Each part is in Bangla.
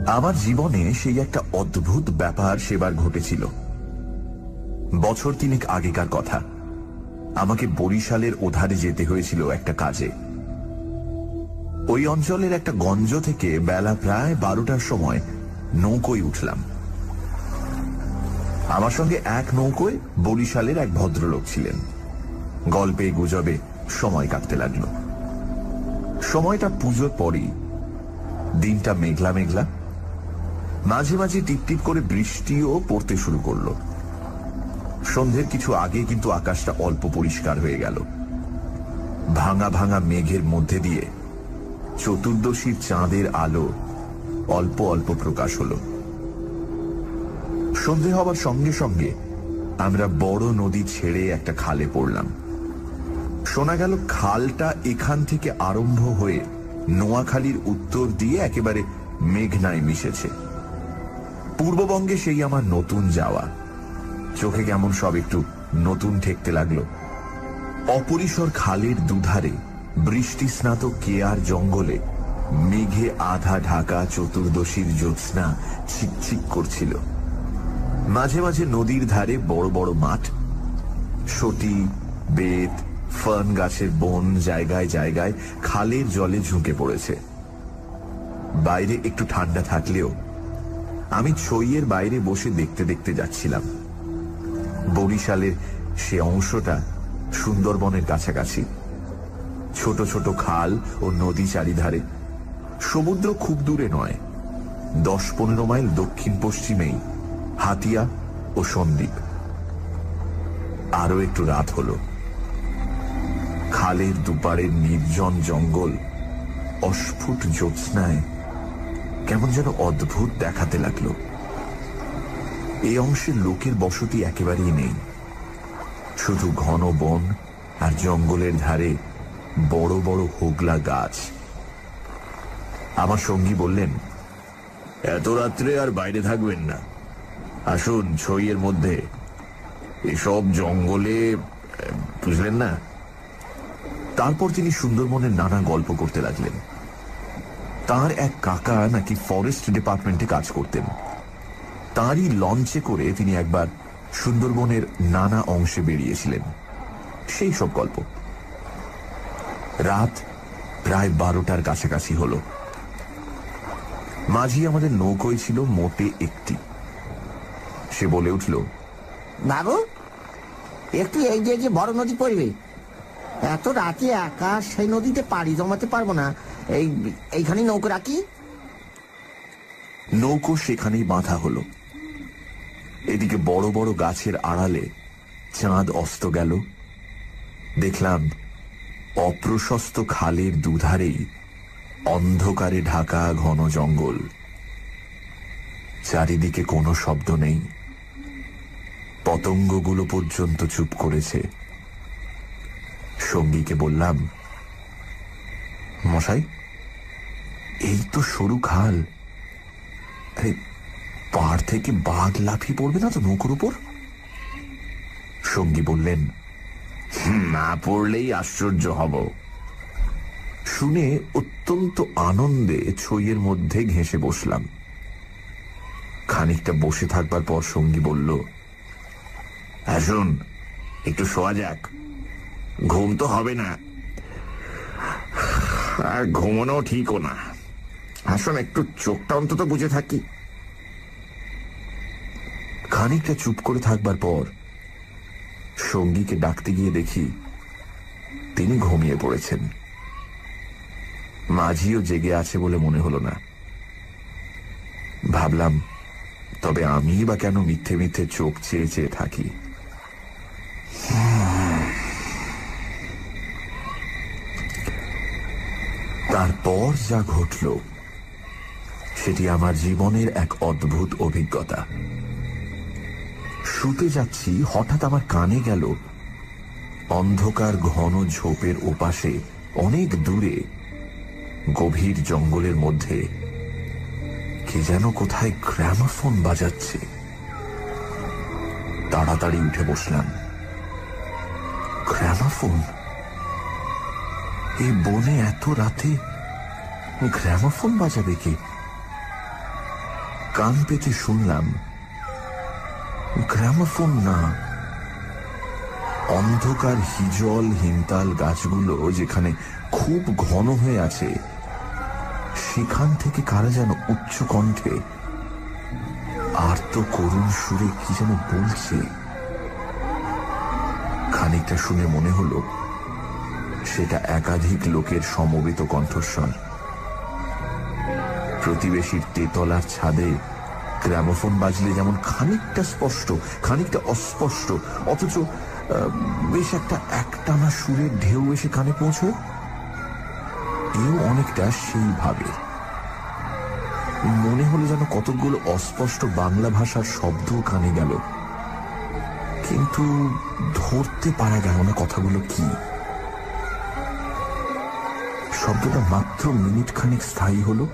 আমার জীবনে সেই একটা অদ্ভুত ব্যাপার সেবার ঘটেছিল। বছর তিনেক আগেকার কথা। আমাকে বরিশালের ওধারে যেতে হয়েছিল একটা কাজে। ওই অঞ্চলের একটা গঞ্জ থেকে বেলা প্রায় 12টার সময় নৌকোয় উঠলাম। আমার সঙ্গে এক নৌকোয় বরিশালের এক ভদ্রলোক ছিলেন। গল্পে গুজবে সময় কাটতে লাগলো। সময়টা পুজোর পরই। দিনটা মেঘলা মেঘলা, মাঝে মাঝে টিপটিপ করে বৃষ্টিও পড়তে শুরু করলো। সন্ধ্যের কিছু আগে কিন্তু আকাশটা অল্প পরিষ্কার হয়ে গেল। ভাঙা ভাঙা মেঘের মধ্যে দিয়ে চতুর্দশীর চাঁদের আলো অল্প অল্প প্রকাশ হলো। সন্ধে হবার সঙ্গে সঙ্গে আমরা বড় নদী ছেড়ে একটা খালে পড়লাম। শোনা গেল খালটা এখান থেকে আরম্ভ হয়ে নোয়াখালীর উত্তর দিয়ে একেবারে মেঘনায় মিশেছে। পূর্ববঙ্গে সেই আমার নতুন যাওয়া। চোখে কেমন সব একটু নতুন ঠেকতে লাগলো। অপরিসর খালের দুধারে বৃষ্টি স্নাত কেয়ার জঙ্গলে মেঘে আধা ঢাকা চতুর্দশীর জ্যোৎস্না ছিকছিক করছিল। মাঝে মাঝে নদীর ধারে বড় বড় মাঠ, সটি, বেত, ফার্ন গাছের বন জায়গায় জায়গায় খালের জলে ঝুঁকে পড়েছে। বাইরে একটু ঠান্ডা থাকলেও আমি ছইয়ের বাইরে বসে দেখতে দেখতে যাচ্ছিলাম। বরিশালের সে অংশটা সুন্দরবনের কাছাকাছি। ছোট ছোট খাল ও নদী চারিধারে। সমুদ্র খুব দূরে নয়, 10-15 মাইল দক্ষিণ পশ্চিমেই হাতিয়া ও সন্দ্বীপ। আরো একটু রাত হলো। খালের দুপারের নির্জন জঙ্গল অস্ফুট জ্যোৎস্নায় কেমন যেন অদ্ভুত দেখাতে লাগলো। এই অংশের লোকের বসতি একেবারেই নেই, শুধু ঘন বন আর জঙ্গলের ধারে বড় বড় হোগলা গাছ। আমার সঙ্গী বললেন, এত রাত্রে আর বাইরে থাকবেন না, আসুন ছইয়ের মধ্যে, এসব জঙ্গলে, বুঝলেন না। তারপর তিনি সুন্দরবনের নানা গল্প করতে লাগলেন। তার এক কাকা নাকি ফরেস্ট ডিপার্টমেন্টে কাজ করতেন। তাঁরই লঞ্চে করে তিনি একবার সুন্দরবনের নানা অংশে বেরিয়েছিলেন। সেই সব গল্প। রাত প্রায় 12টার কাছাকাছি হল। মাঝি আমাদের নৌকোয় ছিল মোটে একটি। সে বলে উঠল, বাবু, একটু এই যে বড় নদী পড়বে, এত রাতে একা সেই নদীতে পাড়ি জমাতে পারবো না, এইখানে নৌকো রাখি। নৌকো সেখানেই বাঁধা হলো। এদিকে বড় বড় গাছের আড়ালে চাঁদ অস্ত গেল। দেখলাম অপ্রশস্ত খালের দুধারেই অন্ধকারে ঢাকা ঘন জঙ্গল। চারিদিকে কোনো শব্দ নেই। পতঙ্গগুলো পর্যন্ত চুপ করেছে। সঙ্গীকে বললাম, মশাই, এই তো সরু খাল, আরে পাড় থেকে বাঘ লাফিয়ে পড়বে না তো নৌকোর উপর? সঙ্গী বললেন, না পড়লেই আশ্চর্য হব। শুনে অত্যন্ত আনন্দে ছইয়ের মধ্যে ঘেঁষে বসলাম। খানিকটা বসে থাকবার পর সঙ্গী বলল, আসুন একটু শোয়া যাক, ঘুম তো হবে না, আর ঘুমানো ঠিকও না, আসুন একটু চোখটা অন্তত বুঝে থাকি। খানিকটা চুপ করে থাকবার পর সঙ্গীকে ডাকতে গিয়ে দেখি তিনি ঘুমিয়ে পড়েছেন। মাঝিও জেগে আছে বলে মনে হলো না। ভাবলাম, তবে আমি বা কেন মিথ্যে মিথ্যে চোখ চেয়ে চেয়ে থাকি। তারপর যা ঘটল সেটি আমার জীবনের এক অদ্ভুত অভিজ্ঞতা। শুতে যাচ্ছি, হঠাৎ আমার কানে গেল অন্ধকার ঘন ঝোপের ওপাশে অনেক দূরে গভীর জঙ্গলের মধ্যে কে যেন কোথায় গ্রামাফোন বাজাচ্ছে। তাড়াতাড়ি উঠে বসলাম। গ্রামাফোন? এই বনে এত রাতে গ্রামাফোন বাজাবে কে? কান পেতে শুনলাম গ্রামোফোন না, অন্ধকার হিজল হিমতাল গাছগুলো যেখানে খুব ঘন হয়ে আছে সেখান থেকে কারা যেন উচ্চ কণ্ঠে আর্ত করুণ সুরে কি যেন বলছে। খানিকটা শুনে মনে হলো সেটা একাধিক লোকের সমবেত কণ্ঠস্বর। প্রতিবেশীর তেতলার ছাদে গ্রামোফোন বাজলে যেমন খানিকটা স্পষ্ট খানিকটা অস্পষ্ট অথচ বেশ একটা একটানা সুরের ঢেউ এসে কানে পৌঁছয়, এও অনেকটা সেইভাবে। মনে হলো যেন কতকগুলো অস্পষ্ট বাংলা ভাষার শব্দ কানে গেল, কিন্তু ধরতে পারা গেল না কথাগুলো কি। শব্দটা মাত্র মিনিট খানিক স্থায়ী হলো,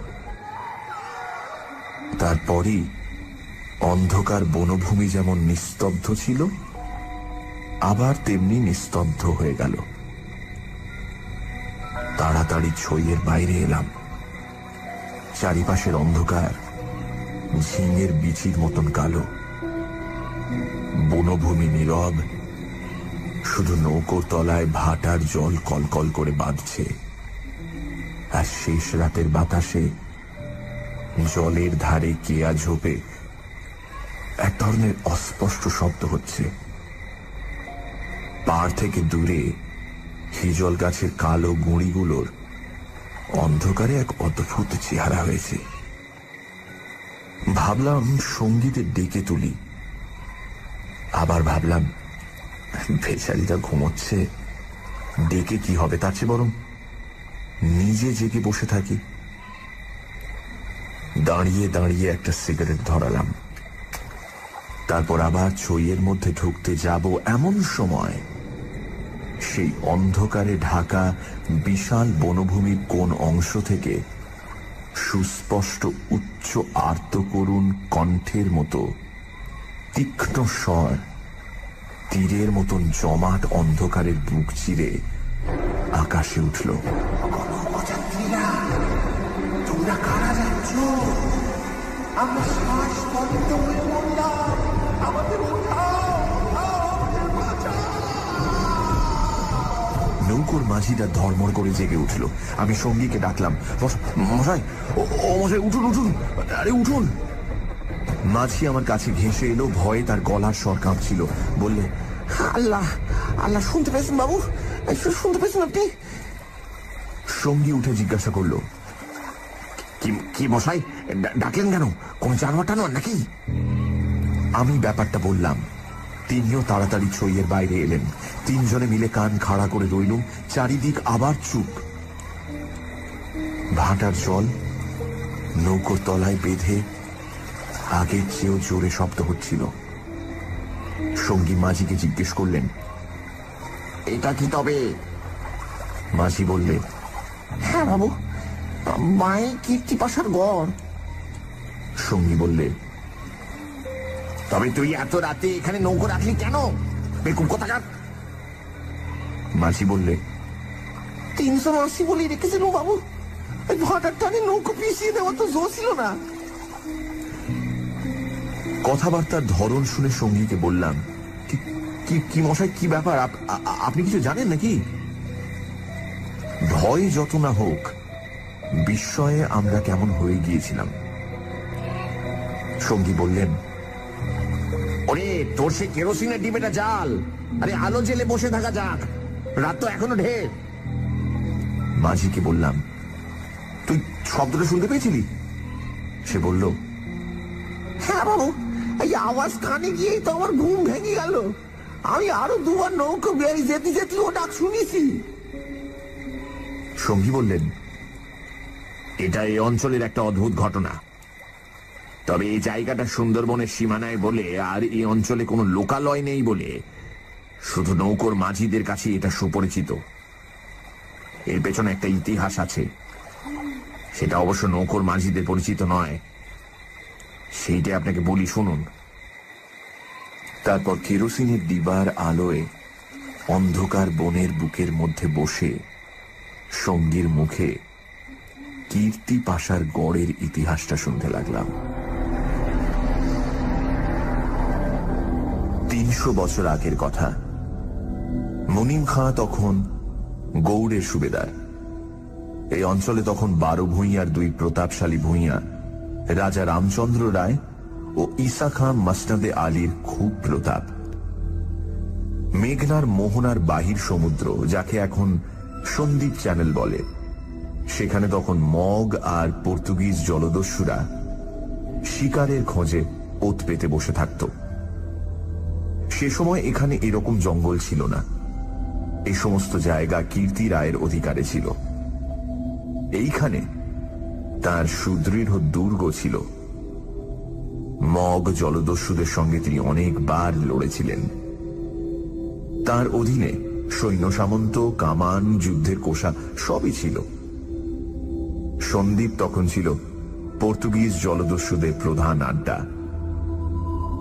তারপরই অন্ধকার বনভূমি যেমন নিস্তব্ধ ছিল আবার তেমনি নিস্তব্ধ হয়ে গেল। তাড়াতাড়ি ছইয়ের বাইরে এলাম। চারিপাশের অন্ধকার ঝিঙের বিচির মতন কালো, বনভূমি নীরব, শুধু নৌকোর তলায় ভাটার জল কলকল করে বাঁধছে, আর শেষ রাতের বাতাসে জলের ধারে কেয়া ঝোপে এক ধরনের অস্পষ্ট শব্দ হচ্ছে। পাড় থেকে দূরে হিজল গাছের কালো গুঁড়িগুলোর অন্ধকারে এক অদ্ভুত চেহারা হয়েছে। ভাবলাম সঙ্গীদের ডেকে তুলি, আবার ভাবলাম বেচারিটা ঘুমোচ্ছে, ডেকে কি হবে, তার চেয়ে বরং নিজে জেগে বসে থাকি। দাঁড়িয়ে দাঁড়িয়ে একটা সিগারেট ধরালাম, তারপর আবার ছইয়ের মধ্যে ঢুকতে যাব এমন সময় সেই অন্ধকারে ঢাকা বিশাল বনভূমির কোন অংশ থেকে সুস্পষ্ট উচ্চ আর্ত করুণ কণ্ঠের মতো তীক্ষ্ণ স্বর তীরের মতন জমাট অন্ধকারের বুক চিরে আকাশে উঠল। তোমরা কারা যাচ্ছ? আমরা শ্বাস বন্ধ হয়ে পড়লাম, আমাদের নৌকোর মাঝিটা ধর্মর করে জেগে উঠল। আমি সঙ্গীকে ডাকলাম, মশাই, ও মশাই, উঠুন উঠুন, আরে উঠুন। মাঝি আমার কাছে ঘেঁষে এলো, ভয়ে তার গলার স্বর কাঁপছিল। বললে, আল্লাহ আল্লাহ, শুনতে পেয়েছেন বাবু? শুনতে পেয়েছেন আপনি? সঙ্গী উঠে জিজ্ঞাসা করলো, কি মশাই, ডাকলেন কেন? কোন জানোয়ার টানোয়ার নাকি? আমি ব্যাপারটা বললাম। তিনিও তাড়াতাড়ি ছইয়ের বাইরে এলেন। তিনজনে মিলে কান খাড়া করে রইলুম। চারিদিক আবার চুপ। ভাটার জল নৌকোর তলায় বেঁধে আগের চেয়েও জোরে শব্দ হচ্ছিল। সঙ্গী মাঝিকে জিজ্ঞেস করলেন, এটা কি তবে? মাঝি বললে, হ্যাঁ বাবু, মাই কীর্তিপাশার গড়। সঙ্গী বললে, তবে তুই এত রাতে এখানে নৌকো রাখলি কেন? বেকুব কোথাকার। মাঝি বললে, 380 বলে রেখেছিল বাবু, ওই ভাটার টানে নৌকো পিছিয়ে দেওয়া তো জো ছিল না। কথাবার্তার ধরন শুনে সঙ্গীকে বললাম, কি মশাই, কি ব্যাপার? আপনি কিছু জানেন নাকি? ভয় যত না হোক, বিস্ময়ে আমরা কেমন হয়ে গিয়েছিলাম। সঙ্গী বললেন, ওরে, তোর সে কেরোসিনের ডিবেটা জাল। আরে আলো জেলে বসে থাকা যাক, রাত তো এখনো ঢের। মাঝিকে বললাম, তুই শব্দটা শুনতে পেয়েছিলি? সে বলল, হ্যাঁ বাবু, এই আওয়াজ কানে গিয়েই তো আমার ঘুম ভেঙে গেল। আমি আরো দুবার নৌকো বেরিয়ে যেতে যেতে ও ডাক শুনেছি। সঙ্গী বললেন, এটা এই অঞ্চলের একটা অদ্ভুত ঘটনা। তবে এই জায়গাটা সুন্দরবনের সীমানায় বলে আর এই অঞ্চলে কোনো লোকালয় নেই বলে শুধু নৌকোর মাঝিদের কাছে এটা সুপরিচিত। এর পেছনে একটা ইতিহাস আছে, সেটা অবশ্য নৌকোর মাঝিদের পরিচিত নয়। সেইটা আপনাকে বলি, শুনুন। তারপর কেরোসিনের ডিবার আলোয় অন্ধকার বনের বুকের মধ্যে বসে সঙ্গীর মুখে কীর্তিপাশার গড়ের ইতিহাসটা শুনতে লাগলাম। 300 বছর আগের কথা। মুনিম খাঁ তখন গৌড়ের সুবেদার। এই অঞ্চলে তখন 12 ভূঁইয়ার 2 প্রতাপশালী ভূঁইয়া রাজা রামচন্দ্র রায় ও ঈসা খাঁ মসনদে আলীর খুব প্রতাপ। মেঘনার মোহনার বাহির সমুদ্র, যাকে এখন সন্দ্বীপ চ্যানেল বলে, সেখানে তখন মগ আর পর্তুগিজ জলদস্যুরা শিকারের খোঁজে ওত পেতে বসে থাকত। সে সময় এখানে এরকম জঙ্গল ছিল না। এই সমস্ত জায়গা কীর্তি রায়ের অধিকারে ছিল। এইখানে তার সুদৃঢ় দুর্গ ছিল। মগ জলদস্যুদের সঙ্গে তিনি অনেকবার লড়েছিলেন। তার অধীনে সৈন্য সামন্ত, কামান, যুদ্ধের কোষা সবই ছিল। সন্দ্বীপ তখন ছিল পর্তুগিজ জলদস্যুদের প্রধান আড্ডা।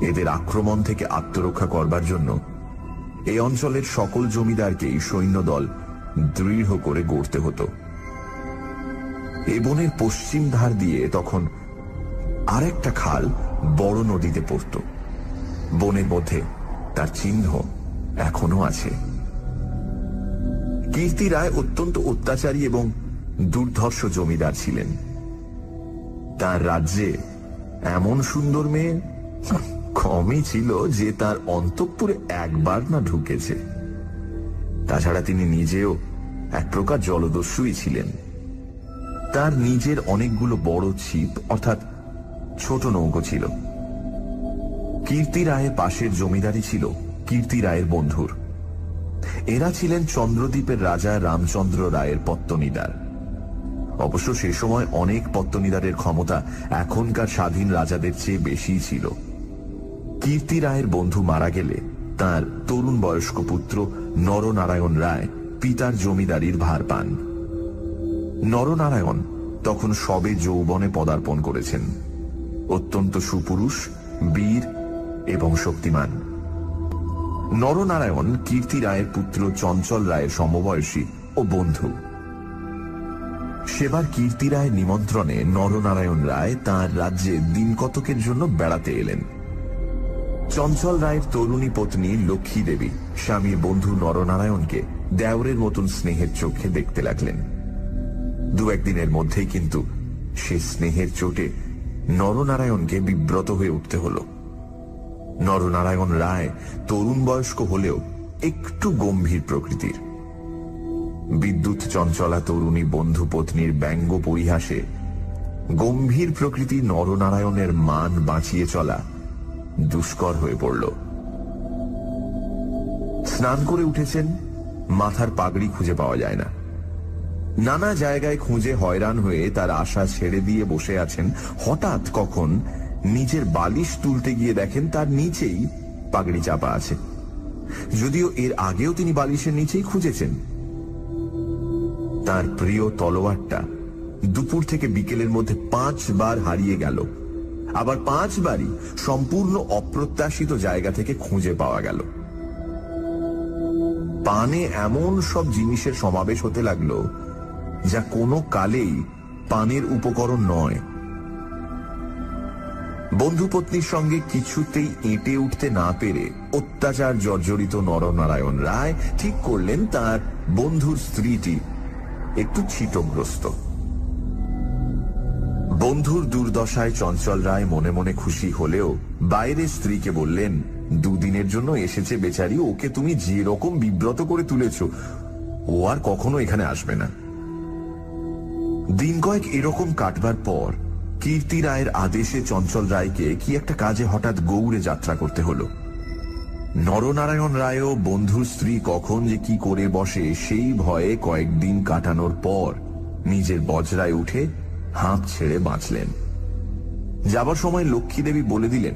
এদের আক্রমণ থেকে আত্মরক্ষা করবার জন্য এই অঞ্চলের সকল জমিদারকেই সৈন্যদল দৃঢ় করে গড়তে হতো। এ বনের পশ্চিম ধার দিয়ে তখন আরেকটা খাল বড় নদীতে পড়ত। বনের মধ্যে তার চিহ্ন এখনো আছে। কীর্তি রায় অত্যন্ত অত্যাচারী এবং দুর্ধর্ষ জমিদার ছিলেন। তার রাজ্যে এমন সুন্দর মেয়ে কমই ছিল যে তার অন্তঃপুরে একবার না ঢুকেছে। তাছাড়া তিনি নিজেও এক প্রকার জলদস্যুই ছিলেন। তার নিজের অনেকগুলো বড় ছিপ অর্থাৎ ছোট নৌকো ছিল। কীর্তি রায়ের পাশের জমিদারি ছিল কীর্তি রায়ের বন্ধুর। এরা ছিলেন চন্দ্রদ্বীপের রাজা রামচন্দ্র রায়ের পত্তনিদার। অবশ্য সে সময় অনেক পত্তনিদারের ক্ষমতা এখনকার স্বাধীন রাজাদের চেয়ে বেশি ছিল। কীর্তি রায়ের বন্ধু মারা গেলে তার তরুণ বয়স্ক পুত্র নরনারায়ণ রায় পিতার জমিদারির ভার পান। নরনারায়ণ তখন সবে যৌবনে পদার্পণ করেছেন। অত্যন্ত সুপুরুষ, বীর এবং শক্তিমান। নরনারায়ণ কীর্তি রায়ের পুত্র চঞ্চল রায়ের সমবয়সী ও বন্ধু। সেবার কীর্তি রায়ের নিমন্ত্রণে নরনারায়ণ রায় তাঁর রাজ্যে দিন কতকের জন্য বেড়াতে এলেন। চঞ্চল রায়ের তরুণী পত্নী লক্ষ্মী দেবী স্বামীর বন্ধু নরনারায়ণকে দেওরের মতন স্নেহের চোখে দেখতে লাগলেন। 2-1 দিনের মধ্যেই কিন্তু সে স্নেহের চোটে নরনারায়ণকে বিব্রত হয়ে উঠতে হল। নরনারায়ণ রায় তরুণ বয়স্ক হলেও একটু গম্ভীর প্রকৃতির। বিদ্যুৎ চঞ্চলা তরুণী বন্ধু পত্নীর ব্যঙ্গ পরিহাসে গম্ভীর প্রকৃতি নরনারায়ণের মান বাঁচিয়ে চলা দুষ্কর হয়ে পড়ল। স্নান করে উঠেছেন, মাথার পাগড়ি খুঁজে পাওয়া যায় না। নানা জায়গায় খুঁজে হয়রান হয়ে তার আশা ছেড়ে দিয়ে বসে আছেন। হঠাৎ কখন নিজের বালিশ তুলতে গিয়ে দেখেন তার নিচেই পাগড়ি চাপা আছে, যদিও এর আগেও তিনি বালিশের নিচেই খুঁজেছেন। তার প্রিয় তলোয়ারটা দুপুর থেকে বিকেলের মধ্যে 5 বার হারিয়ে গেল, আবার 5 বারই সম্পূর্ণ অপ্রত্যাশিত জায়গা থেকে খুঁজে পাওয়া গেল। পানে এমন সব জিনিসের সমাবেশ হতে লাগলো যা কোনো কালেই পানের উপকরণ নয়। বন্ধু পত্নীর সঙ্গে কিছুতেই এঁটে উঠতে না পেরে অত্যাচার জর্জরিত নরনারায়ণ রায় ঠিক করলেন তার বন্ধুর স্ত্রীটি একটু ছিটগ্রস্ত। বন্ধুর দুর্দশায় চঞ্চল রায় মনে মনে খুশি হলেও বাইরে স্ত্রীকে বললেন, 2 দিনের জন্য এসেছে বেচারি, ওকে তুমি যে রকম বিব্রত করে তুলেছ ও আর কখনো এখানে আসবে না। দিন কয়েক এরকম কাটবার পর কীর্তি রায়ের আদেশে চঞ্চল রায়কে কি একটা কাজে হঠাৎ গৌড়ে যাত্রা করতে হলো। নরনারায়ণ রায়ও বন্ধুর স্ত্রী কখন যে কি করে বসে সেই ভয়ে কয়েকদিন কাটানোর পর নিজের বজরায় উঠে হাঁপ ছেড়ে বাঁচলেন। যাবার সময় লক্ষ্মী দেবী বলে দিলেন,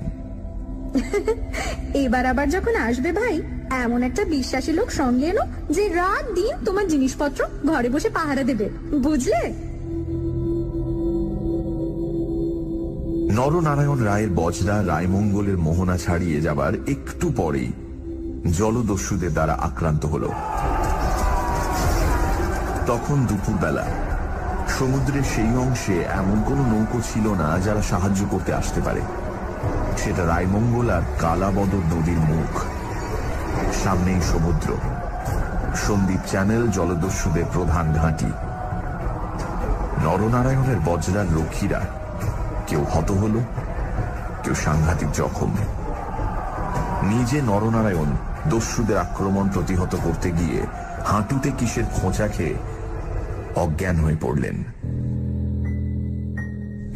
এবার আবার যখন আসবে ভাই, এমন একটা বিশ্বাসী লোক সঙ্গে এনো যে রাত দিন তোমার জিনিসপত্র ঘরে বসে পাহারা দেবে, বুঝলে? নরনারায়ণ রায়ের বজরা রায়মঙ্গলের মোহনা ছাড়িয়ে যাবার একটু পরেই জলদস্যুদের দ্বারা আক্রান্ত হল। তখন দুপুরবেলা সমুদ্রের সেই অংশে এমন কোন নৌকো ছিল না যারা সাহায্য করতে আসতে পারে। সেটা রায়মঙ্গল আর কালাবদর নদীর মুখ। সামনেই সমুদ্র। সন্দ্বীপ চ্যানেল জলদস্যুদের প্রধান ঘাঁটি। নরনারায়ণের বজরার রক্ষীরা কেউ হত হল, কেউ সাংঘাতিক জখম। নিজে নরনারায়ণ দস্যুদের আক্রমণ প্রতিহত করতে গিয়ে হাঁটুতে কিসের খোঁচা খেয়ে অজ্ঞান হয়ে পড়লেন।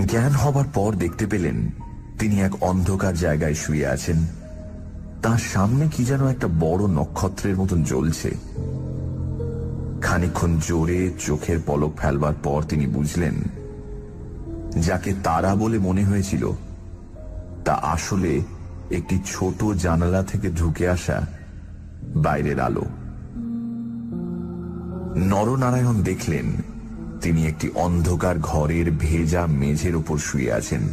জ্ঞান হবার পর দেখতে পেলেন তিনি এক অন্ধকার জায়গায় শুয়ে আছেন। তার সামনে কি যেন একটা বড় নক্ষত্রের মতন জ্বলছে। খানিকক্ষণ জোরে চোখের পলক ফেলবার পর তিনি বুঝলেন যাকে তারা বলে মনে হয়েছিল তা আসলে একটি ছোট জানালা থেকে ঢুকে আসা বাইরের আলো। নরনারায়ণ দেখলেন তিনি একটি অন্ধকার ঘরের ভেজা মেঝের উপর শুয়ে আছেন।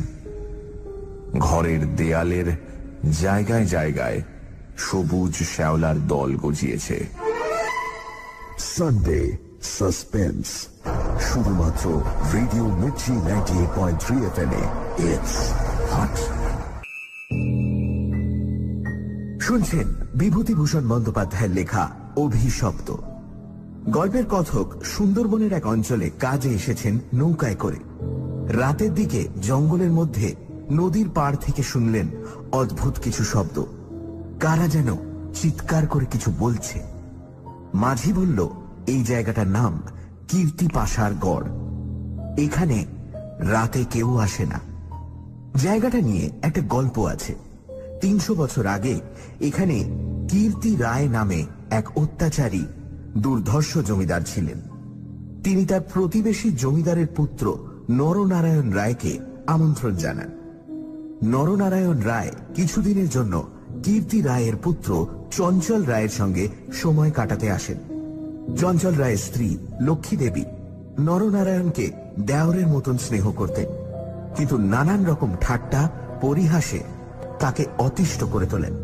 ঘরের দেয়ালের জায়গায় জায়গায় সবুজ শ্যাওলার দল গজিয়েছে। সানডে সাসপেন্স, শুধুমাত্র radio Mirchi 98.3 FM A. It's hot. শুনছেন বিভূতিভূষণ বন্দ্যোপাধ্যায়ের লেখা অভিশপ্ত। গল্পের কথক সুন্দরবনের এক অঞ্চলে কাজে এসেছেন নৌকায় করে। রাতের দিকে জঙ্গলের মধ্যে নদীর পাড় থেকে শুনলেন অদ্ভুত কিছু শব্দ। কারা যেন চিৎকার করে কিছু বলছে। মাঝি বলল এই জায়গাটার নাম কীর্তি পাশার গড়। এখানে রাতে কেউ আসে না। জায়গাটা নিয়ে একটা গল্প আছে। 300 বছর আগে এখানে কীর্তি রায় নামে এক অত্যাচারী দুর্ধর্ষ জমিদার ছিলেন। তিনি তার প্রতিবেশী জমিদারের পুত্র নরনারায়ণ রায়কে আমন্ত্রণ জানান। নরনারায়ণ রায় কিছুদিনের জন্য কীর্তি রায়ের পুত্র চঞ্চল রায়ের সঙ্গে সময় কাটাতে আসেন। চঞ্চল রায়ের স্ত্রী লক্ষ্মী দেবী নরনারায়ণকে দেওরের মতন স্নেহ করতেন, কিন্তু নানান রকম ঠাট্টা পরিহাসে তাকে অতিষ্ঠ করে তোলেন।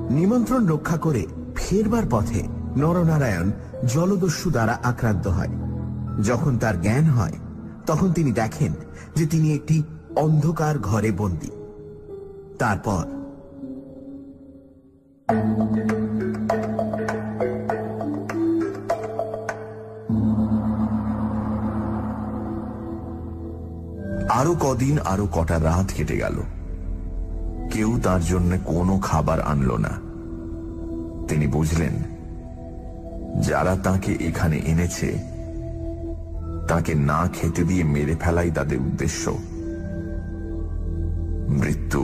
নিমন্ত্রণ রক্ষা করে ফেরবার পথে নরনারায়ণ জলদস্যু দ্বারা আক্রান্ত হয়। যখন তার জ্ঞান হয় তখন তিনি দেখেন যে তিনি একটি অন্ধকার ঘরে বন্দী। তারপর আরো কদিন, আরো কটা রাত কেটে গেল। কেউ তার জন্য কোনো খাবার আনলো না। তিনি বুঝলেন যারা তাকে এখানে এনেছে তাকে না খেতে দিয়ে মেরে ফেলাই তাদের উদ্দেশ্য। মৃত্যু,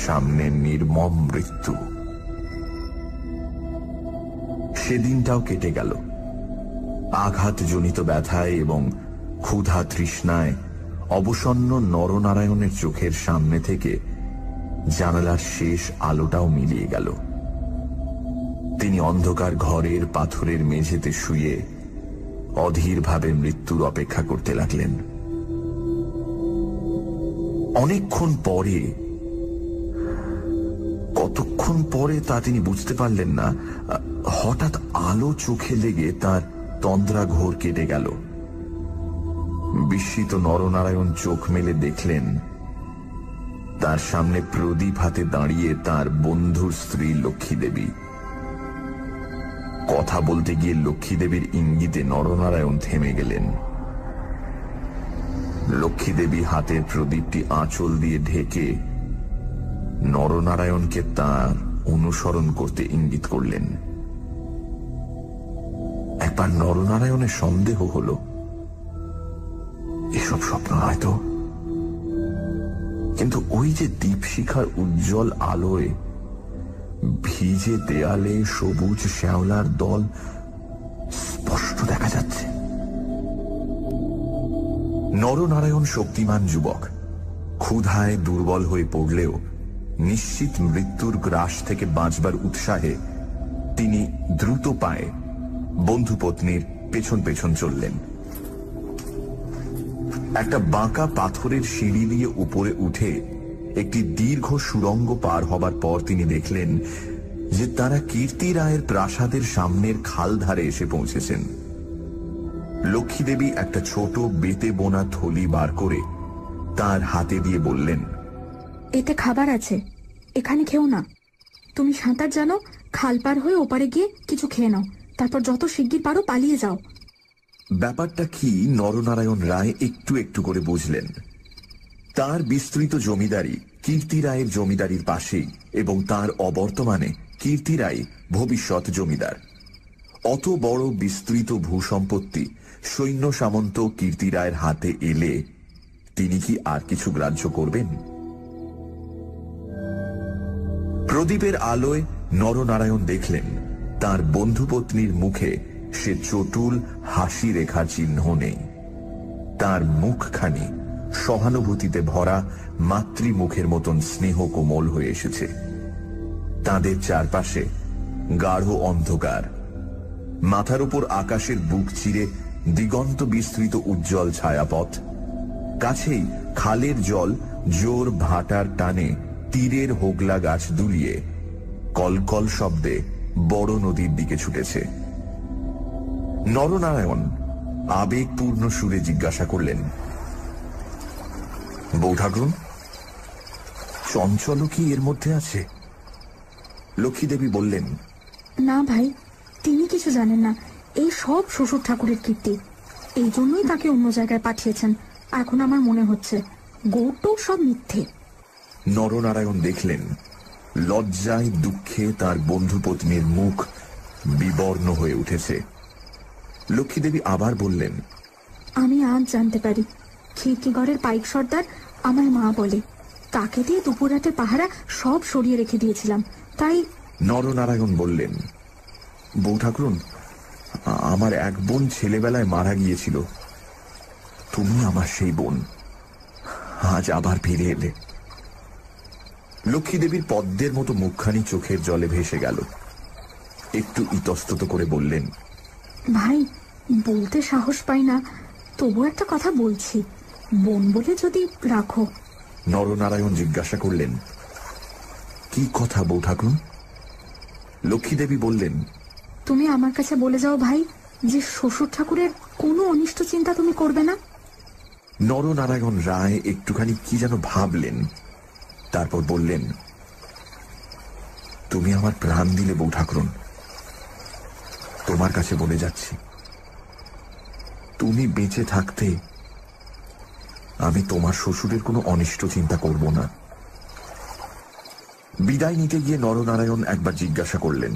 সামনে নির্মম মৃত্যু। সেদিনটাও কেটে গেল। আঘাতজনিত ব্যথায় এবং ক্ষুধা তৃষ্ণায় অবসন্ন নরনারায়ণের চোখের সামনে থেকে জানালার শেষ আলোটাও মিলিয়ে গেল। তিনি অন্ধকার ঘরের পাথরের মেঝেতে শুয়ে অধীরভাবে মৃত্যুর অপেক্ষা করতে লাগলেন। অনেকক্ষণ পরে, কতক্ষণ পরে তা তিনি বুঝতে পারলেন না, হঠাৎ আলো চোখে লেগে তার তন্দ্রা ঘোর কেটে গেল। বিস্মিত নরনারায়ণ চোখ মেলে দেখলেন তার সামনে প্রদীপ হাতে দাঁড়িয়ে তার বন্ধুর স্ত্রী লক্ষ্মী দেবী। কথা বলতে গিয়ে লক্ষ্মী দেবীর ইঙ্গিতে নরনারায়ণ থেমে গেলেন। লক্ষ্মী দেবী হাতের প্রদীপটি আঁচল দিয়ে ঢেকে নরনারায়ণকে তার অনুসরণ করতে ইঙ্গিত করলেন। একবার নরনারায়ণের সন্দেহ হল এসব স্বপ্ন হয়তো, কিন্তু ওই যে দীপশিখার উজ্জ্বল আলোয় ভিজে দেয়ালে সবুজ শ্যাওলার দল স্পষ্ট দেখা যাচ্ছে। নরনারায়ণ শক্তিমান যুবক, ক্ষুধায় দুর্বল হয়ে পড়লেও নিশ্চিত মৃত্যুর গ্রাস থেকে বাঁচবার উৎসাহে তিনি দ্রুত পায়ে বন্ধুপত্নীর পেছন পেছন চললেন। একটা বাঁকা পাথরের সিঁড়ি দিয়ে উপরে উঠে একটি দীর্ঘ সুড়ঙ্গ পার হবার পর তিনি দেখলেন যে তারা কীর্তি রায়ের প্রাসাদের সামনের খাল ধারে এসে পৌঁছেছেন। লক্ষ্মী দেবী একটা ছোট বেতে বোনা থলি বার করে তার হাতে দিয়ে বললেন, এতে খাবার আছে, এখানে খেও না। তুমি সাঁতার জানো, খাল পার হয়ে ওপারে গিয়ে কিছু খেয়ে নাও, তারপর যত শিগগির পারো পালিয়ে যাও। ব্যাপারটা কি নরনারায়ণ রায় একটু একটু করে বুঝলেন। তার বিস্তৃত জমিদারি কীর্তি রায়ের জমিদারির পাশেই, এবং তার অবর্তমানে কীর্তি রায় ভবিষ্যৎ জমিদার। অত বড় বিস্তৃত ভূসম্পত্তি সৈন্য সামন্ত কীর্তি রায়ের হাতে এলে তিনি কি আর কিছু গ্রাহ্য করবেন? প্রদীপের আলোয় নরনারায়ণ দেখলেন তার বন্ধুপত্নীর মুখে সে চটুল হাসি রেখার চিহ্ন নেই। তার মুখখানি সহানুভূতিতে ভরা মাতৃমুখের মতন স্নেহ কোমল হয়ে এসেছে। তাদের চারপাশে গাঢ় অন্ধকার, মাথার উপর আকাশের বুক চিরে দিগন্ত বিস্তৃত উজ্জ্বল ছায়াপথ, কাছেই খালের জল জোর ভাটার টানে তীরের হোগলা গাছ দুলিয়ে কলকল শব্দে বড় নদীর দিকে ছুটেছে। নরনারায়ণ আবেগপূর্ণ সুরে জিজ্ঞাসা করলেন, বউ ঠাকুরুন, চঞ্চল কি এর মধ্যে আছে? লক্ষ্মীদেবী বললেন, না ভাই, তিনি কিছু জানেন না। এই সব শ্বশুর ঠাকুরের কীর্তি। এই জন্যই তাকে অন্য জায়গায় পাঠিয়েছেন। এখন আমার মনে হচ্ছে গৌটো সব মিথ্যে। নরনারায়ণ দেখলেন লজ্জায় দুঃখে তার বন্ধুপত্নীর মুখ বিবর্ণ হয়ে উঠেছে। লক্ষ্মীদেবী আবার বললেন, আমি আজ জানতে পারি খিড়কিগড়ের পাইক সর্দার আমার মা বলে, তাকে দিয়ে দুপুররাতে পাহারা সব সরিয়ে রেখে দিয়েছিলাম, তাই। নরনারায়ণ বললেন, বউ ঠাকুরুন, আমার এক বোন ছেলেবেলায় মারা গিয়েছিল। তুমি আমার সেই বোন, আজ আবার ফিরে এলে। লক্ষ্মীদেবীর পদ্মের মতো মুখখানি চোখের জলে ভেসে গেল। একটু ইতস্তত করে বললেন, ভাই, বলতে সাহস পাই না, তবু একটা কথা বলছি, বোন বলে যদি রাখো। নরনারায়ণ জিজ্ঞাসা করলেন, কি কথা বউ ঠাকুরুন? লক্ষ্মীদেবী বললেন, তুমি আমার কাছে বলে যাও ভাই যে শ্বশুর ঠাকুরের কোনো অনিষ্ট চিন্তা তুমি করবে না। নরনারায়ণ রায় একটুখানি কি যেন ভাবলেন, তারপর বললেন, তুমি আমার প্রাণ দিলে বউ ঠাকুরুন, তোমার কাছে বলে যাচ্ছি, তুমি বেঁচে থাকতে আমি তোমার শ্বশুরের কোনো অনিষ্ট চিন্তা করব না। বিদায় নিতে গিয়ে নরনারায়ণ একবার জিজ্ঞাসা করলেন,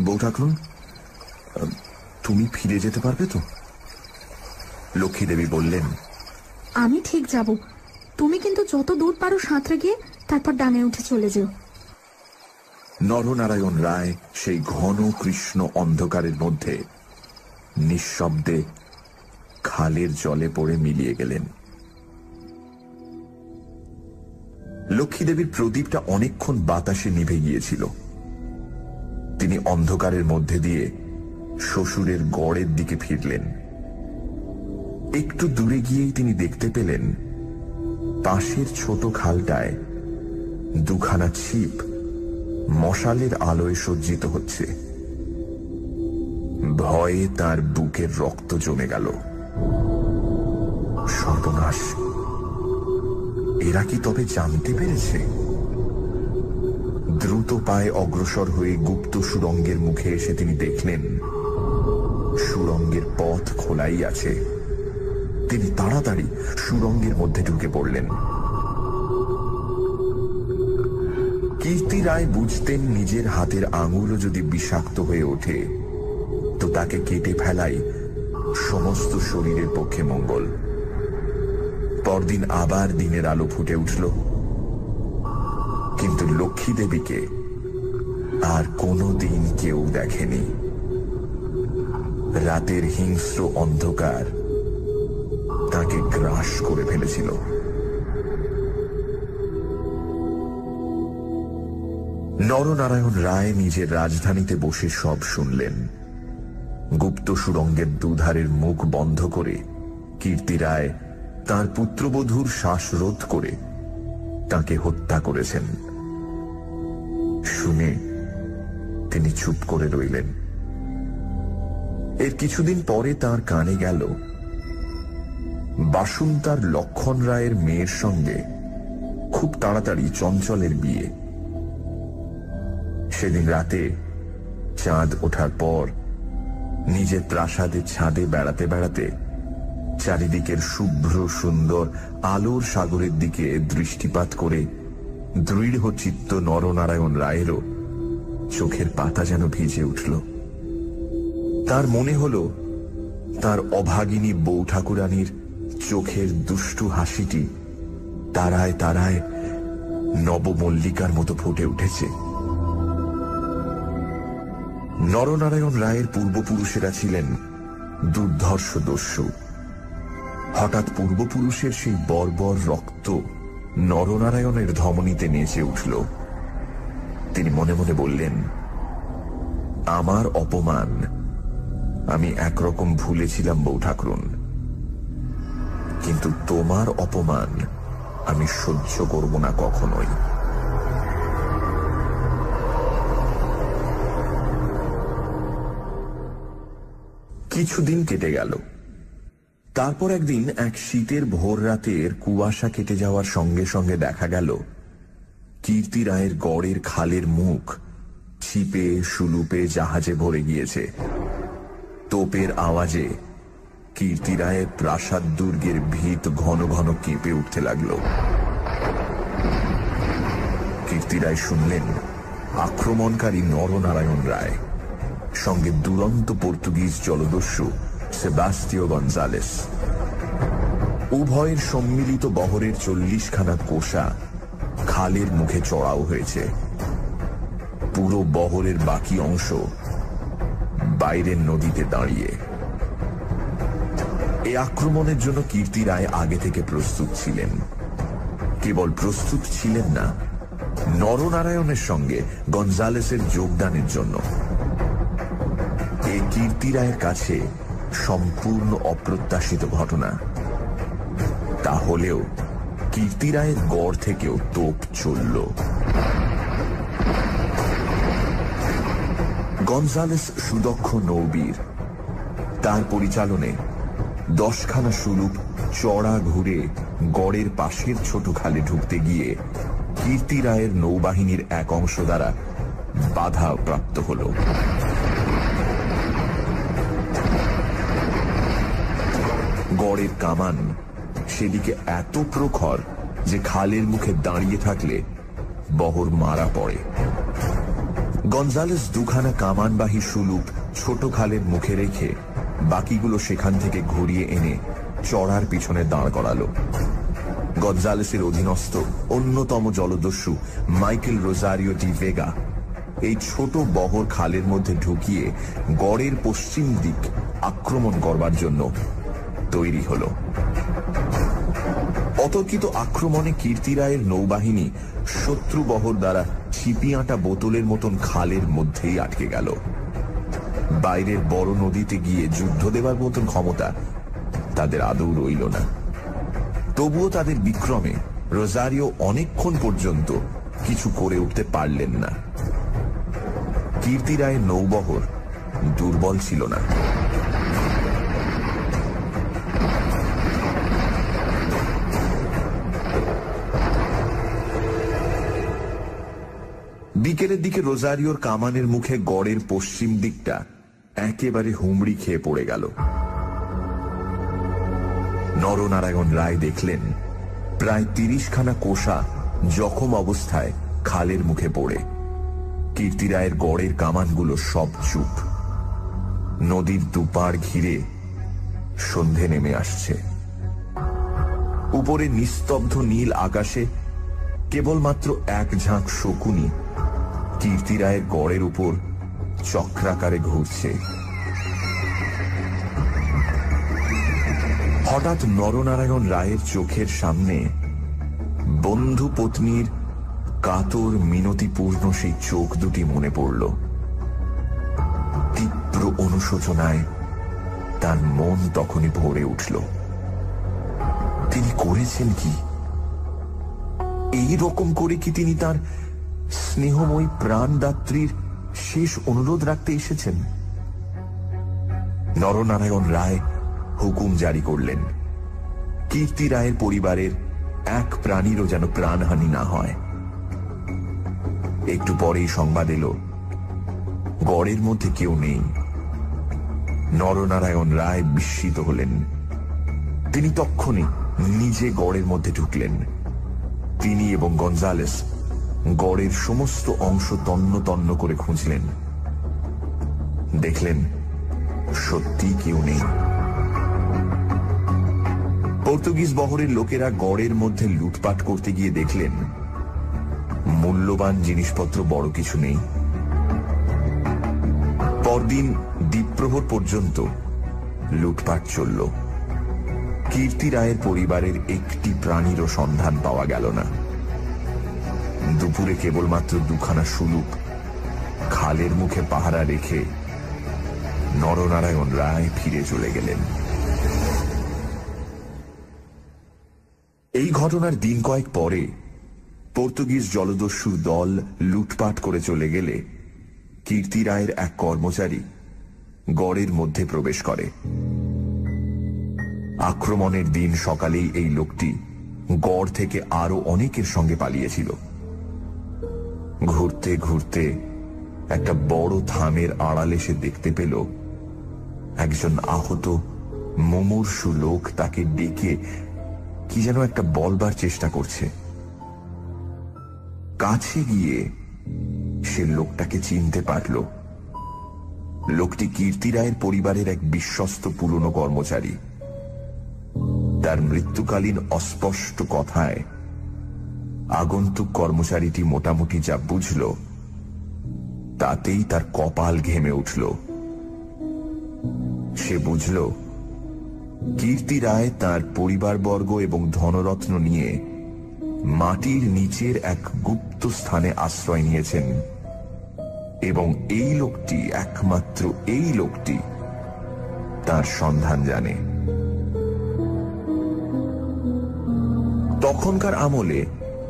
বউ ঠাকুরুন, তুমি ফিরে যেতে পারবে তো? লক্ষ্মীদেবী বললেন, আমি ঠিক যাব, তুমি কিন্তু যত দূর পারো সাঁতরে গিয়ে তারপর ডাঙে উঠে চলে যেও। নরনারায়ণ রায় সেই ঘন কৃষ্ণ অন্ধকারের মধ্যে নিঃশব্দে খালের জলে পড়ে মিলিয়ে গেলেন। লক্ষ্মীদেবীর প্রদীপটা অনেকক্ষণ বাতাসে নিভে গিয়েছিল। তিনি অন্ধকারের মধ্যে দিয়ে শ্বশুরের গড়ের দিকে ফিরলেন। একটু দূরে গিয়েই তিনি দেখতে পেলেন পাশের ছোট খালটায় দুখানা ছিপ মশালের আলোয় সজ্জিত হচ্ছে। ভয়ে তার বুকের রক্ত জমে গেল। সর্বনাশ! এরা কি তবে জানতে পেরেছে? দ্রুত পায়ে অগ্রসর হয়ে গুপ্ত সুড়ঙ্গের মুখে এসে তিনি দেখলেন সুড়ঙ্গের পথ খোলাই আছে। তিনি তাড়াতাড়ি সুড়ঙ্গের মধ্যে ঢুকে পড়লেন। কীর্তি রায় বুঝতেন নিজের হাতের আঙুলও যদি বিষাক্ত হয়ে ওঠে তো তাকে কেটে ফেলাই সমস্ত শরীরের পক্ষে মঙ্গল। পরদিন আবার দিনের আলো ফুটে উঠল, কিন্তু লক্ষ্মী দেবীকে আর কোনো দিন কেউ দেখেনি। রাতের হিংস্র অন্ধকার তাকে গ্রাস করে ফেলেছিল। নরনারায়ণ রায় নিজের রাজধানীতে বসে সব শুনলেন। গুপ্ত সুড়ঙ্গের দুধারের মুখ বন্ধ করে কীর্তি রায় তাঁর পুত্রবধূর শ্বাসরোধ করে তাকে হত্যা করেছেন। শুনে তিনি চুপ করে রইলেন। এর কিছুদিন পরে তার কানে গেল বাসুন্তার লক্ষণ রায়ের মেয়ের সঙ্গে খুব তাড়াতাড়ি চঞ্চলের বিয়ে। সেদিন রাতে চাঁদ ওঠার পর নিজের প্রাসাদের ছাদে বেড়াতে বেড়াতে চারিদিকের শুভ্র সুন্দর আলোর সাগরের দিকে দৃষ্টিপাত করে দৃঢ় চিত্ত নরনারায়ণ রায়েরও চোখের পাতা যেন ভিজে উঠল। তার মনে হল তার অভাগিনী বউ ঠাকুরানীর চোখের দুষ্টু হাসিটি তারায় তারায় নবমল্লিকার মতো ফুটে উঠেছে। নরনারায়ণ রায়ের পূর্বপুরুষেরা ছিলেন দুর্ধর্ষ দস্যু। হঠাৎ পূর্বপুরুষের সেই বর্বর রক্ত নরনারায়ণের ধমনীতে নেচে উঠল। তিনি মনে মনে বললেন, আমার অপমান আমি একরকম ভুলেছিলাম বউ ঠাকুরুন, কিন্তু তোমার অপমান আমি সহ্য করব না কখনোই। কিছুদিন কেটে গেল। তারপর একদিন এক শীতের ভোর রাতের কুয়াশা কেটে যাওয়ার সঙ্গে সঙ্গে দেখা গেল কীর্তি রায়ের গড়ের খালের মুখ ছিপে সুলুপে জাহাজে ভরে গিয়েছে। তোপের আওয়াজে কীর্তি রায়ের প্রাসাদ দুর্গের ভিত ঘন ঘন কেঁপে উঠতে লাগল। কীর্তি রায় শুনলেন আক্রমণকারী নরনারায়ণ রায়, সঙ্গে দুরন্ত পর্তুগিজ জলদস্যু সেবাস্টিও গঞ্জালেস। উভয়ের সম্মিলিত বহরের 40খানা কোষা খালের মুখে চড়াও হয়েছে। পুরো বহরের বাকি অংশ বাইরের নদীতে দাঁড়িয়ে। এই আক্রমণের জন্য কীর্তি রায় আগে থেকে প্রস্তুত ছিলেন। কেবল প্রস্তুত ছিলেন না, নরনারায়ণের সঙ্গে গঞ্জালেসের যোগদানের জন্য। এই কীর্তি রায়ের কাছে সম্পূর্ণ অপ্রত্যাশিত ঘটনা। তাহলেও কীর্তি রায়ের গড় থেকেও তোপ চলল। গঞ্জালেস সুদক্ষ নৌবীর। তার পরিচালনে 10খানা সুলুপ চড়া ঘুরে গড়ের পাশের ছোট খালে ঢুকতে গিয়ে কীর্তি রায়ের নৌবাহিনীর এক অংশ দ্বারা বাধা প্রাপ্ত হল। গড়ের কামান সেদিকে এত প্রখর যে খালের মুখে দাঁড়িয়ে থাকলে বহর মারা পড়ে। গঞ্জালেস 2খানা কামানবাহী সুলুপ ছোট খালের মুখে রেখে বাকিগুলো সেখান থেকে ঘুরিয়ে এনে চড়ার পিছনে দাঁড় করালো। গঞ্জালেসের অধীনস্থ অন্যতম জলদস্যু মাইকেল রোজারিও ডি ভেগা এই ছোট বহর খালের মধ্যে ঢুকিয়ে গড়ের পশ্চিম দিক আক্রমণ করবার জন্য তৈরি হল। অতর্কিত আক্রমণে কীর্তি রায়ের নৌবাহিনী শত্রু বহর দ্বারা ছিপিয়াঁটা বোতলের মতন খালের মধ্যেই আটকে গেল। বাইরের বড় নদীতে গিয়ে যুদ্ধ দেবার মতন ক্ষমতা তাদের আদৌ রইল না। তবুও তাদের বিক্রমে রোজারিও অনেকক্ষণ পর্যন্ত কিছু করে উঠতে পারলেন না। কীর্তি রায়ের নৌবহর দুর্বল ছিল না। বিকেলের দিকে রোজারিওর কামানের মুখে গড়ের পশ্চিম দিকটা একেবারে হুমড়ি খেয়ে পড়ে গেল। নরনারায়ণ রায় দেখলেন প্রায় 30খানা কোষা জখম অবস্থায় খালের মুখে পড়ে। কীর্তি রায়ের গড়ের কামানগুলো সব চুপ। নদীর দুপাড় ঘিরে সন্ধে নেমে আসছে। উপরে নিস্তব্ধ নীল আকাশে কেবলমাত্র এক ঝাঁক শকুনি কীর্তি রায়ের গড়ের উপর চক্রাকারে ঘুরছে। হঠাৎ নরনারায়ণ রায়ের চোখের সামনে বন্ধু পত্নীর কাতর মিনতিপূর্ণ সেই চোখ দুটি মনে পড়ল। তীব্র অনুশোচনায় তার মন তখনই ভরে উঠল। তিনি করেছেন কি? এই রকম করে কি তিনি তার স্নেহময়ী প্রাণদাত্রীর শেষ অনুরোধ রাখতে এসেছেন? নরনারায়ণ রায় হুকুম জারি করলেন, কীর্তি রায়ের পরিবারের এক প্রাণীরও যেন প্রাণহানি না হয়। একটু পরেই সংবাদ এলো গড়ের মধ্যে কেউ নেই। নরনারায়ণ রায় বিস্মিত হলেন। তিনি তক্ষুনি নিজে গড়ের মধ্যে ঢুকলেন। তিনি এবং গঞ্জালেস গড়ের সমস্ত অংশ তন্ন তন্ন করে খুঁজলেন। দেখলেন সত্যি কেউ নেই। পর্তুগিজ বহরের লোকেরা গড়ের মধ্যে লুটপাট করতে গিয়ে দেখলেন মূল্যবান জিনিসপত্র বড় কিছু নেই। পরদিন দ্বীপ্রহর পর্যন্ত লুটপাট চলল। কীর্তি রায়ের পরিবারের একটি প্রাণীরও সন্ধান পাওয়া গেল না। দুপুরে কেবলমাত্র দুখানা সুলুক খালের মুখে পাহারা রেখে নরনারায়ণ রায় ফিরে চলে গেলেন। এই ঘটনার দিন কয়েক পরে পর্তুগিজ জলদস্যুর দল লুটপাট করে চলে গেলে কীর্তি রায়ের এক কর্মচারী গড়ের মধ্যে প্রবেশ করে। আক্রমণের দিন সকালেই এই লোকটি গড় থেকে আরো অনেকের সঙ্গে পালিয়েছিল। ঘুরতে ঘুরতে একটা বড় থামের আড়ালে সে দেখতে পেল একজন আহত মুমূর্ষু লোক তাকে ডেকে কি যেন একটা বলবার চেষ্টা করছে। কাছে গিয়ে সে লোকটাকে চিনতে পারল। লোকটি কীর্তি রায়ের পরিবারের এক বিশ্বস্ত পুরনো কর্মচারী। তার মৃত্যুকালীন অস্পষ্ট কথায় আগন্তুক কর্মচারীটি মোটামুটি যা বুঝল তাতেই তার কপাল ঘেমে উঠল। সে বুঝল কীর্তি রায় তার পরিবারবর্গ এবং ধনরত্ন নিয়ে মাটির নিচের এক গুপ্ত স্থানে আশ্রয় নিয়েছেন এবং এই লোকটি, একমাত্র এই লোকটি তার সন্ধান জানে। তখনকার আমলে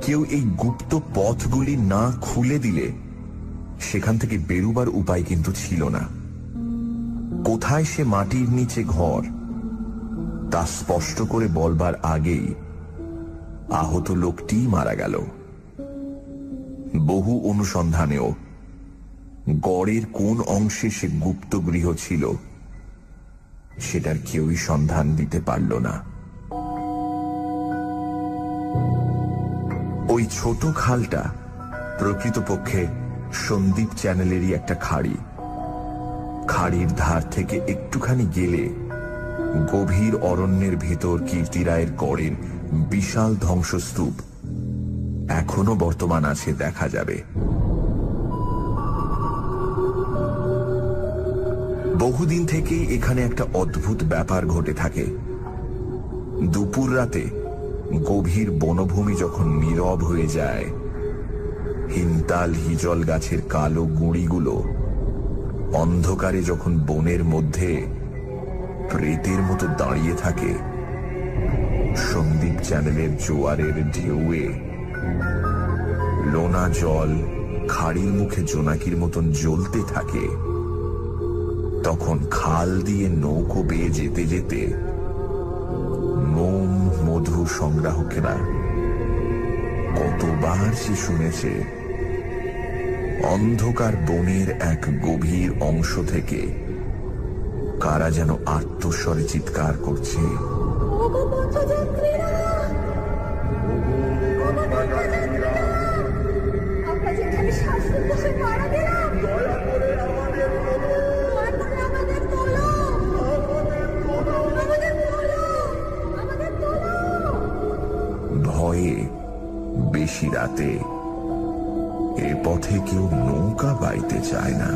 কেউ এই গুপ্ত পথগুলি না খুলে দিলে সেখান থেকে বেরুবার উপায় কিন্তু ছিল না। কোথায় সে মাটির নিচে ঘর তা স্পষ্ট করে বলবার আগেই আহত লোকটি মারা গেল। বহু অনুসন্ধানেও গড়ের কোন অংশে সে গুপ্ত গৃহ ছিল সেটার কেউই সন্ধান দিতে পারল না। ওই ছোট খালটা প্রকৃতপক্ষে সন্দীপ চ্যানেলেরই একটা খাড়ি। খাড়ির ধার থেকে একটুখানি গেলে গভীর অরণ্যের ভিতর কীর্তি রায়ের গড়ের বিশাল ধ্বংসস্তূপ এখনো বর্তমান আছে, দেখা যাবে। বহুদিন থেকেই এখানে একটা অদ্ভুত ব্যাপার ঘটে থাকে। দুপুর রাতে গভীর বনভূমি যখন নীরব হয়ে যায়, হিমতাল হিজল গাছের কালো গুঁড়িগুলো অন্ধকারে যখন বনের মধ্যে প্রেতের মতো দাঁড়িয়ে থাকে, সন্দীপ চ্যানেলের জোয়ারের ঢেউয়ে লোনা জল খাড়ির মুখে জোনাকির মতন জ্বলতে থাকে, তখন খাল দিয়ে নৌকো বেয়ে যেতে যেতে মোম মধু সংগ্রাহকেরা কতবার সে শুনেছে অন্ধকার বনের এক গভীর অংশ থেকে কারা যেন আর্তস্বরে চিৎকার করছে, ভয়ে বেশি রাতে এ পথে কেউ নৌকা বাইতে চায় না।